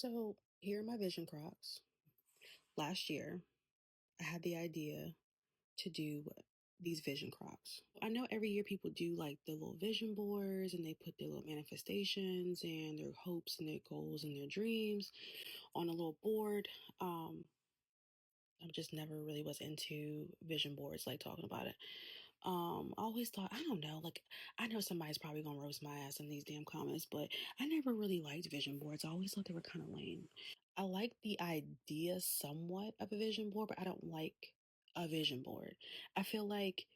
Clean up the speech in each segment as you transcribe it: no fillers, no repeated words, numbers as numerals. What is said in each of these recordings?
So here are my Vision Crocs. Last year, I had the idea to do these Vision Crocs. I know every year people do like the little vision boards and they put their little manifestations and their hopes and their goals and their dreams on a little board. I just never really was into vision boards, like talking about it. I always thought, I don't know, like I know somebody's probably gonna roast my ass in these damn comments, but I never really liked vision boards. I always thought they were kind of lame. I like the idea somewhat of a vision board, but I don't like a vision board. I feel like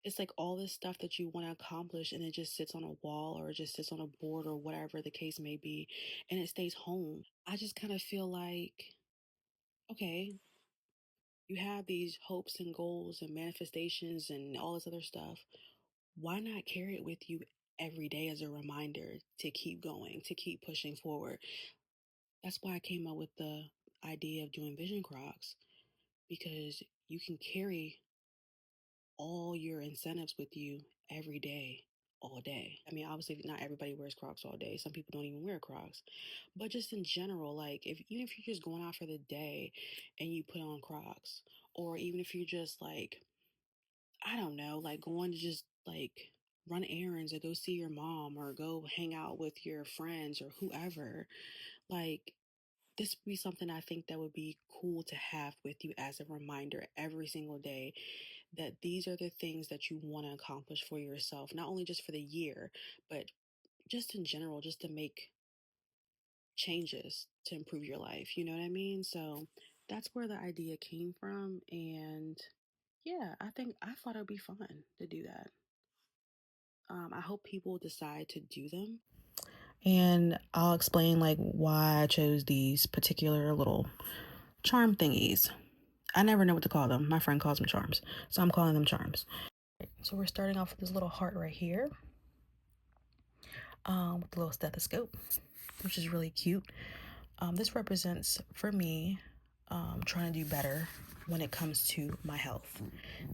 it's like all this stuff that you want to accomplish and it just sits on a wall or it just sits on a board or whatever the case may be and it stays home. I just kind of feel like, okay, you have these hopes and goals and manifestations and all this other stuff. Why not carry it with you every day as a reminder to keep going, to keep pushing forward? That's why I came up with the idea of doing Vision Crocs because you can carry all your incentives with you every day, all day. I mean, obviously, not everybody wears Crocs all day. Some people don't even wear Crocs. But just in general, like if even if you're just going out for the day and you put on Crocs, or even if you're just like, I don't know, like going to just like run errands or go see your mom or go hang out with your friends or whoever, like this would be something I think that would be cool to have with you as a reminder every single day that these are the things that you want to accomplish for yourself, not only just for the year, but just in general, just to make changes to improve your life. You know what I mean? So that's where the idea came from. And yeah, I thought it would be fun to do that. I hope people decide to do them. And I'll explain like why I chose these particular little charm thingies. I never know what to call them. My friend calls them charms. So I'm calling them charms. So we're starting off with this little heart right here, with a little stethoscope, which is really cute. This represents, for me, trying to do better when it comes to my health,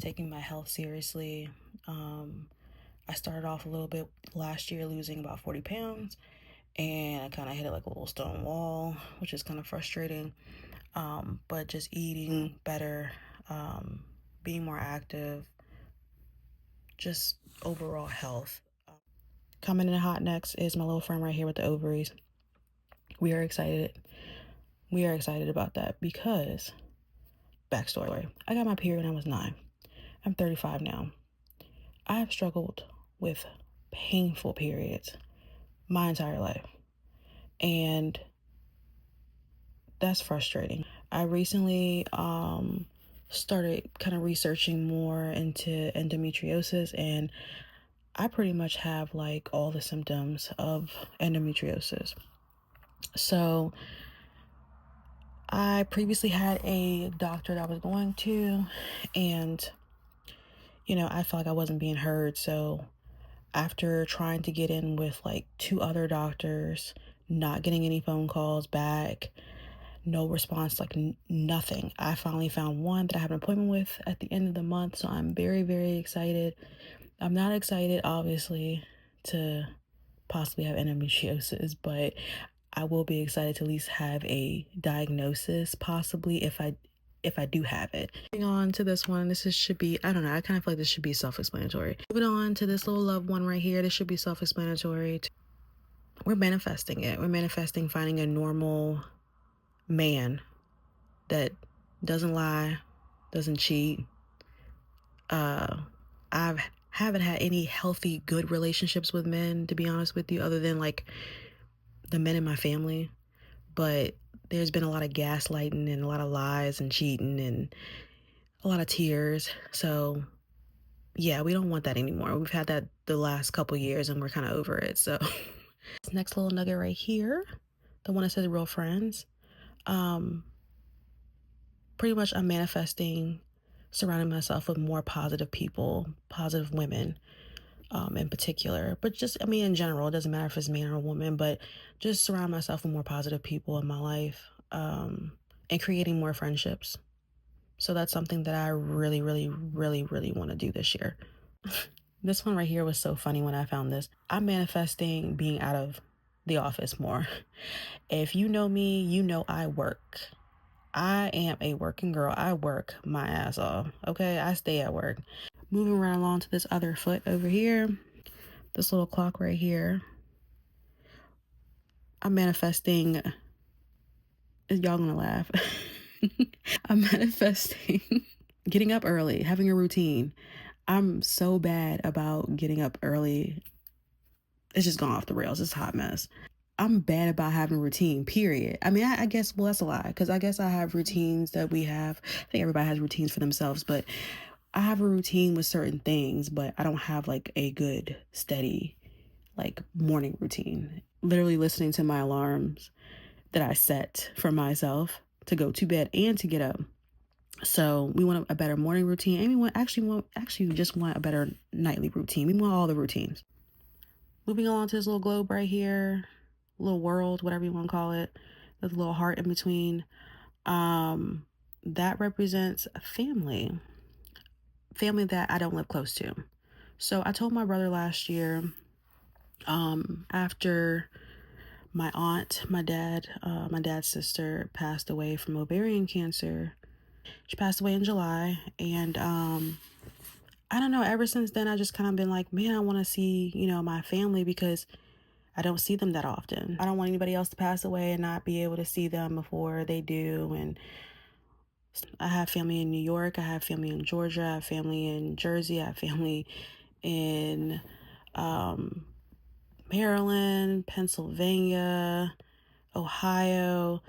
taking my health seriously. I started off a little bit last year losing about 40 pounds, and I kind of hit it like a little stone wall, which is kind of frustrating. But just eating better, being more active, just overall health. Coming in hot next is my little friend right here with the ovaries. We are excited. We are excited about that because, backstory, I got my period when I was 9. I'm 35 now. I have struggled with painful periods my entire life. And that's frustrating. I recently started kind of researching more into endometriosis, and I pretty much have like all the symptoms of endometriosis. So I previously had a doctor that I was going to, and I felt like I wasn't being heard. So after trying to get in with like 2 other doctors, not getting any phone calls back, no response, like nothing, I finally found one that I have an appointment with at the end of the month. So I'm very, very excited. I'm not excited, obviously, to possibly have endometriosis, but I will be excited to at least have a diagnosis, possibly if I do have it. Moving on to this one, should be, I don't know, I kind of feel like this should be self-explanatory. Moving on to this little loved one right here, this should be self-explanatory. We're manifesting it. We're manifesting finding a normal man that doesn't lie, doesn't cheat. I haven't had any healthy, good relationships with men, to be honest with you, other than like the men in my family. But there's been a lot of gaslighting and a lot of lies and cheating and a lot of tears. So yeah, we don't want that anymore. We've had that the last couple years and we're kind of over it. So this next little nugget right here, the one that says real friends, pretty much I'm manifesting surrounding myself with more positive people, positive women, in particular, but just, I mean, in general, it doesn't matter if it's man or a woman, but just surround myself with more positive people in my life, and creating more friendships. So that's something that I really, really, really, really want to do this year. This one right here was so funny when I found this. I'm manifesting being out of the office more. If you know me, you know I work. I am a working girl. I work my ass off. Okay, I stay at work. Moving right along to this other foot over here, this little clock right here. I'm manifesting. Y'all gonna laugh. I'm manifesting getting up early, having a routine. I'm so bad about getting up early. It's just gone off the rails. It's a hot mess. I'm bad about having a routine, period. I mean, I guess, well, that's a lie, because I guess I have routines that we have. I think everybody has routines for themselves, but I have a routine with certain things, but I don't have like a good, steady, like morning routine. Literally listening to my alarms that I set for myself to go to bed and to get up. So we want a better morning routine, and we just want a better nightly routine. We want all the routines. Moving along to this little globe right here, little world, whatever you want to call it. There's a little heart in between. That represents a family that I don't live close to. So I told my brother last year, after my dad's sister passed away from ovarian cancer. She passed away in July, and I don't know. Ever since then, I just kind of been like, man, I want to see, my family, because I don't see them that often. I don't want anybody else to pass away and not be able to see them before they do. And I have family in New York. I have family in Georgia. I have family in Jersey. I have family in um, Maryland, Pennsylvania, Ohio,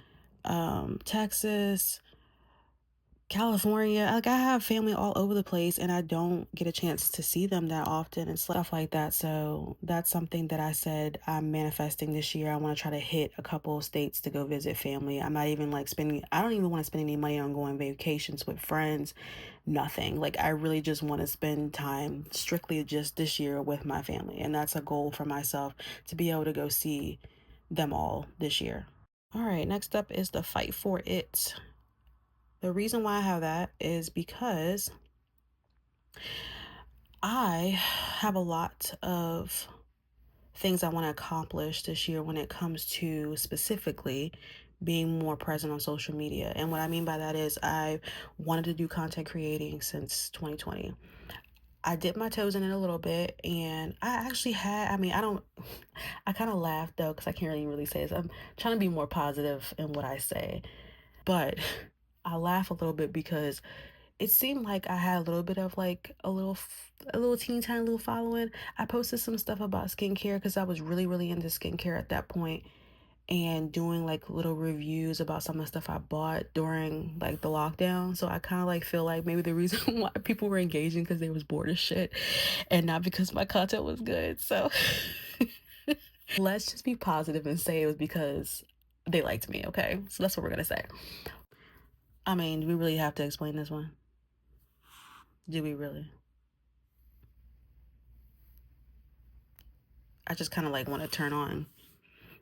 Texas, California. Like, I have family all over the place, and I don't get a chance to see them that often and stuff like that. So that's something that I said I'm manifesting this year. I want to try to hit a couple of states to go visit family. I'm not even like I don't even want to spend any money on going vacations with friends. Nothing. Like, I really just want to spend time strictly just this year with my family. And that's a goal for myself, to be able to go see them all this year. All right, next up is the fight for it. The reason why I have that is because I have a lot of things I want to accomplish this year when it comes to specifically being more present on social media. And what I mean by that is, I wanted to do content creating since 2020. I dipped my toes in it a little bit, and I actually had, I mean, I kind of laughed though, because I can't really say this. I'm trying to be more positive in what I say, but I laugh a little bit because it seemed like I had a little bit of like a little teeny tiny little following. I posted some stuff about skincare because I was really, really into skincare at that point, and doing like little reviews about some of the stuff I bought during like the lockdown. So I kind of like feel like maybe the reason why people were engaging, because they was bored as shit and not because my content was good. So let's just be positive and say it was because they liked me. Okay, so that's what we're gonna say. I mean, do we really have to explain this one? Do we really? I just kind of like want to turn on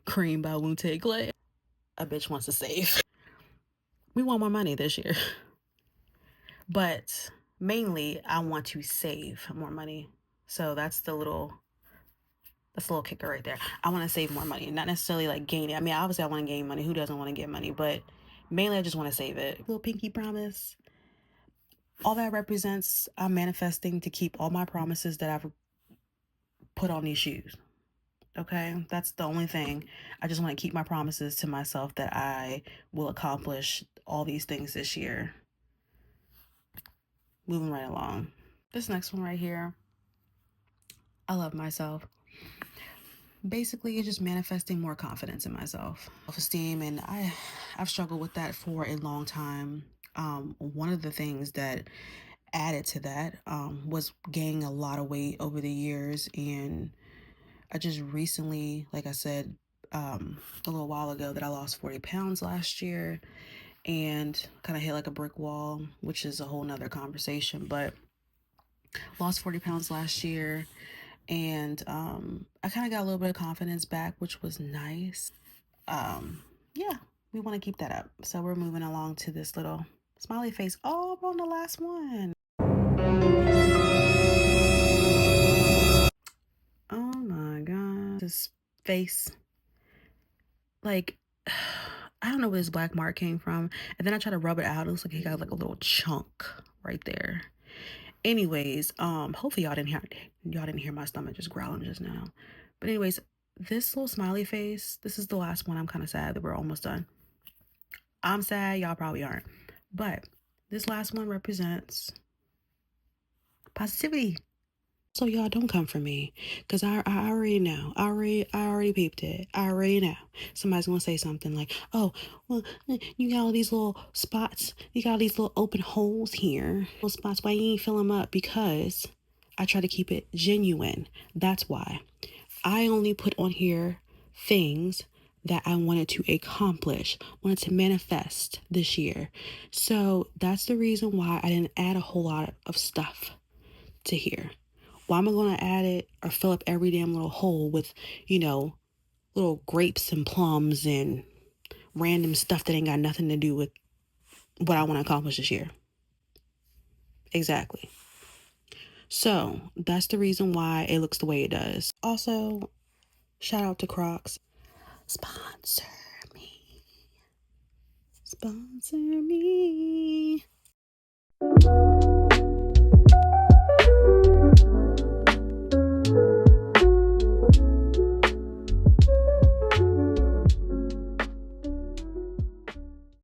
Cream by Wu Tang Clan. A bitch wants to save. We want more money this year, but mainly I want to save more money. So that's a little kicker right there. I want to save more money, not necessarily like gain it. I mean, obviously I want to gain money. Who doesn't want to get money? But mainly I just want to save it. Little pinky promise. All that represents, I'm manifesting to keep all my promises that I've put on these shoes. Okay, that's the only thing. I just want to keep my promises to myself that I will accomplish all these things this year. Moving right along. This next one right here, I love myself. Basically, it's just manifesting more confidence in myself, self-esteem, and I've struggled with that for a long time. One of the things that added to that was gaining a lot of weight over the years, and I just recently, like I said, a little while ago, that I lost 40 pounds last year, and kind of hit like a brick wall, which is a whole nother conversation, but lost 40 pounds last year, and I kind of got a little bit of confidence back, which was nice. Yeah, we want to keep that up. So we're moving along to this little smiley face. Oh, we're on the last one. Oh my God. This face. like, I don't know where this black mark came from. And then I try to rub it out. It looks like he got like a little chunk right there. Anyways, hopefully y'all didn't hear my stomach just growling just now. But anyways, this little smiley face, this is the last one. I'm kind of sad that we're almost done. I'm sad, y'all probably aren't. But this last one represents positivity. So y'all don't come for me, cause I already know. I already peeped it. I already know. Somebody's gonna say something like, "Oh, well, you got all these little spots. You got all these little open holes here. Little spots. Why you ain't fill them up?" Because I try to keep it genuine. That's why. I only put on here things that I wanted to accomplish, wanted to manifest this year. So that's the reason why I didn't add a whole lot of stuff to here. Why am I going to add it or fill up every damn little hole with, little grapes and plums and random stuff that ain't got nothing to do with what I want to accomplish this year? Exactly. So that's the reason why it looks the way it does. Also, shout out to Crocs. Sponsor me. Sponsor me.